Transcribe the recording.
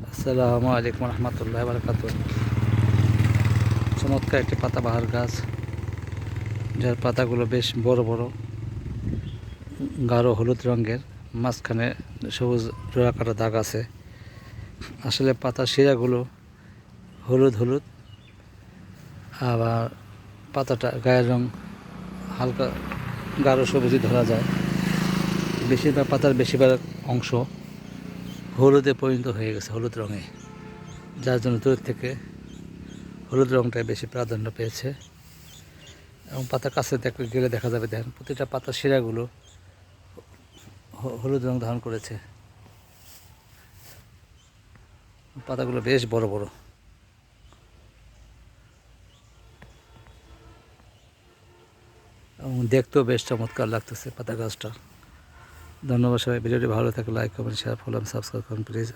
আসসালামু আলাইকুম রহমতুল্লাহ বারকাত। চমৎকার একটি পাতাবাহার গাছ, যার পাতাগুলো বেশ বড় বড়, গাঢ় হলুদ রঙের, মাঝখানে সবুজ ডোরাকাটা দাগ আছে। আসলে পাতার শিরাগুলো হলুদ হলুদ, আবার পাতাটা গায়ের রং হালকা গাঢ় সবুজই ধরা যায়। পাতার বেশিরভাগ অংশ হলুদে পরিণত হয়ে গেছে, হলুদ রঙে, যার জন্য দূর থেকে হলুদ রঙটাই বেশি প্রাধান্য পেয়েছে। এবং পাতার কাছে গেলে দেখা যাবে, দেখেন প্রতিটা পাতার শিরাগুলো হলুদ রং ধারণ করেছে। পাতাগুলো বেশ বড় বড় এবং দেখতেও বেশ চমৎকার লাগতেছে পাতা গাছটা। ধন্যবাদ সবাই। ভিডিওটি ভালো থাকলে like comment share follow subscribe করুন প্লিজ।